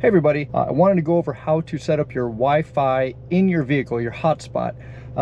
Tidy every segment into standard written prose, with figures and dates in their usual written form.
Hey everybody, I wanted to go over how to set up your Wi-Fi in your vehicle, your hotspot.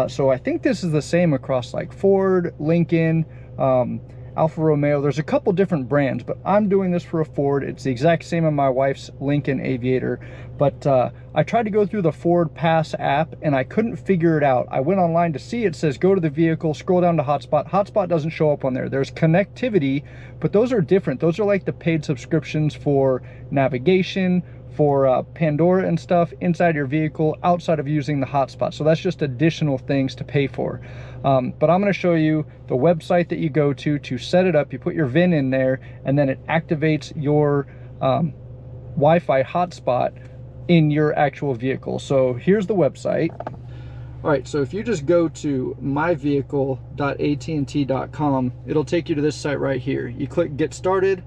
So I think this is the same across like Ford, Lincoln, Alfa Romeo. There's a couple different brands, but I'm doing this for a Ford. It's the exact same on my wife's Lincoln Aviator. But I tried to go through the Ford Pass app and I couldn't figure it out. I went online to see, it says go to the vehicle, scroll down to hotspot. Hotspot doesn't show up on there. There's connectivity, but those are different. Those are like the paid subscriptions for navigation, for Pandora and stuff inside your vehicle outside of using the hotspot. So that's just additional things to pay for. But I'm going to show you the website that you go to set it up. You put your VIN in there and then it activates your Wi-Fi hotspot in your actual vehicle. So here's the website. All right, so if you just go to myvehicle.att.com, it'll take you to this site right here. You click get started.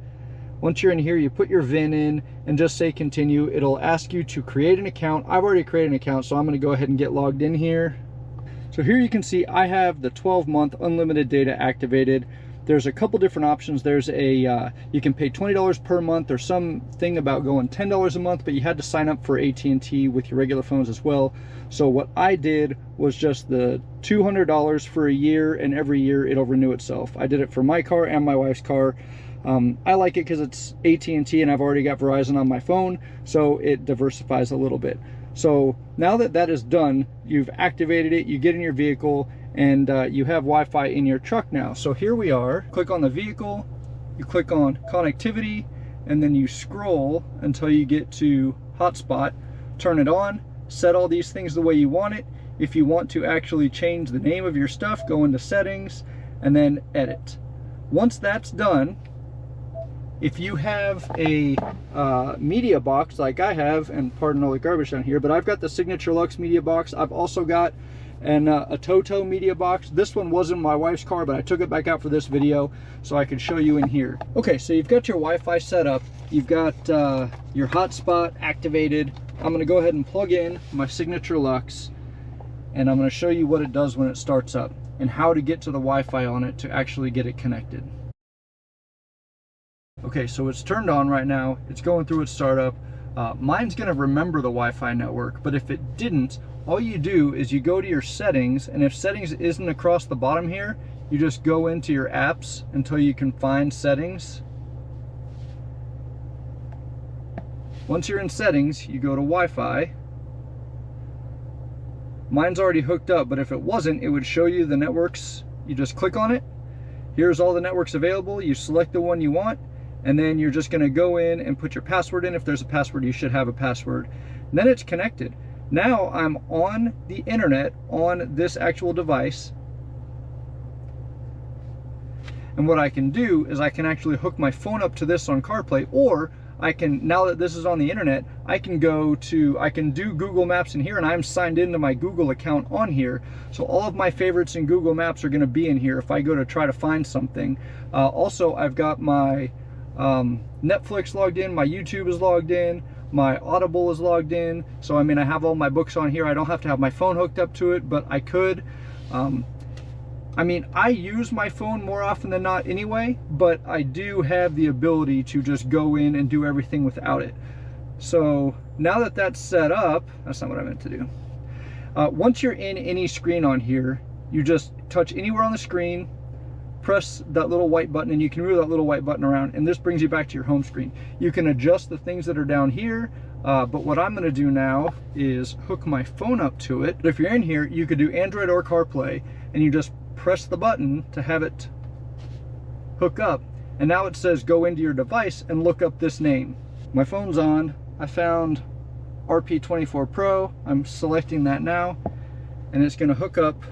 Once you're in here, you put your VIN in and just say continue. It'll ask you to create an account. I've already created an account, so I'm going to go ahead and get logged in here. So here you can see I have the 12-month unlimited data activated. There's a couple different options. There's a you can pay $20 per month. There's something about going $10 a month, but you had to sign up for AT&T with your regular phones as well. So what I did was just the $200 for a year, and every year it'll renew itself. I did it for my car and my wife's car. I like it because it's AT&T and I've already got Verizon on my phone, so it diversifies a little bit. So now that that is done, you've activated it, you get in your vehicle, and you have Wi-Fi in your truck now. So here we are. Click on the vehicle, you click on connectivity, and then you scroll until you get to hotspot. Turn it on, set all these things the way you want it. If you want to actually change the name of your stuff, go into settings and then edit. Once that's done, if you have a media box like I have, and pardon all the garbage down here, but I've got the Signature Lux media box. I've also got a Toto media box. This one was in my wife's car, but I took it back out for this video so I could show you in here. Okay, so you've got your Wi-Fi set up. You've got your hotspot activated. I'm going to go ahead and plug in my Signature Lux, and I'm going to show you what it does when it starts up and how to get to the Wi-Fi on it to actually get it connected. Okay, so it's turned on right now. It's going through its startup. Mine's going to remember the Wi-Fi network, but if it didn't, all you do is you go to your settings, and if settings isn't across the bottom here, you just go into your apps until you can find settings. Once you're in settings, you go to Wi-Fi. Mine's already hooked up, but if it wasn't, it would show you the networks. You just click on it. Here's all the networks available. You select the one you want, and then you're just going to go in and put your password in. If there's a password, you should have a password. And then it's connected. Now I'm on the internet on this actual device. And what I can do is I can actually hook my phone up to this on CarPlay, or I can, now that this is on the internet, I can do Google Maps in here, and I'm signed into my Google account on here. So all of my favorites in Google Maps are going to be in here if I go to try to find something. Also, I've got my Netflix logged in, my YouTube is logged in, my Audible is logged in. So I mean, I have all my books on here. I don't have to have my phone hooked up to it, but I could. I mean, I use my phone more often than not anyway, but I do have the ability to just go in and do everything without it. So now that that's set up, that's not what I meant to do. Once you're in any screen on here, you just touch anywhere on the screen, press that little white button, and you can move that little white button around, and this brings you back to your home screen. You can adjust the things that are down here, but what I'm going to do now is hook my phone up to it. But if you're in here, you could do Android or CarPlay, and you just press the button to have it hook up, and now it says go into your device and look up this name. My phone's on. I found RP24 Pro. I'm selecting that now, and it's going to hook up.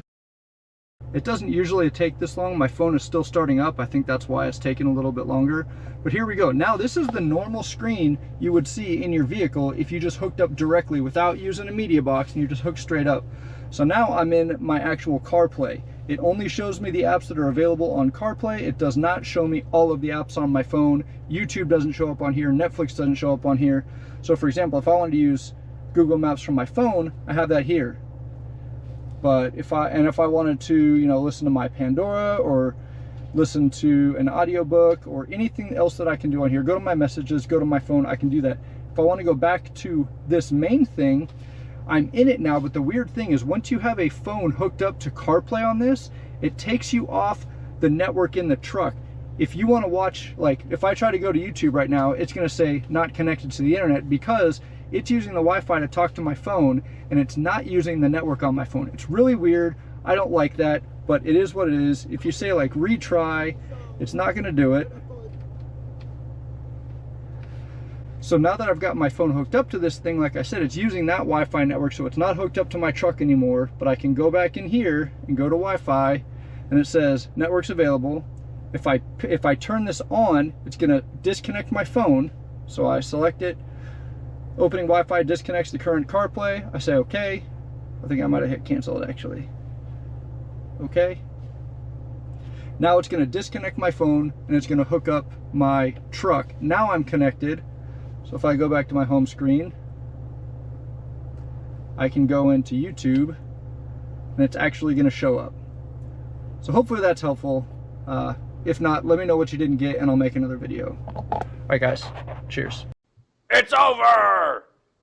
It doesn't usually take this long. My phone is still starting up. I think that's why it's taking a little bit longer. But here we go. Now this is the normal screen you would see in your vehicle if you just hooked up directly without using a media box and you just hook straight up. So now I'm in my actual CarPlay. It only shows me the apps that are available on CarPlay. It does not show me all of the apps on my phone. YouTube doesn't show up on here. Netflix doesn't show up on here. So for example, if I wanted to use Google Maps from my phone, I have that here. But if I wanted to, you know, listen to my Pandora or listen to an audiobook or anything else that I can do on here, go to my messages, go to my phone, I can do that. if I want to go back to this main thing, I'm in it now, but the weird thing is once you have a phone hooked up to CarPlay on this, it takes you off the network in the truck. If you want to watch, like if I try to go to YouTube right now, it's going to say not connected to the internet because it's using the Wi-Fi to talk to my phone and it's not using the network on my phone. It's really weird. I don't like that, but it is what it is. If you say like retry, it's not going to do it. So now that I've got my phone hooked up to this thing, like I said, it's using that Wi-Fi network, so it's not hooked up to my truck anymore, but I can go back in here and go to Wi-Fi and it says network's available. If I turn this on, it's gonna disconnect my phone. So I select it, opening Wi-Fi disconnects the current CarPlay. I say okay. I think I might have hit cancel it actually. Okay. Now it's gonna disconnect my phone and it's gonna hook up my truck. Now I'm connected. So if I go back to my home screen, I can go into YouTube and it's actually gonna show up. So hopefully that's helpful. If not, let me know what you didn't get and I'll make another video. All right guys, cheers. It's over!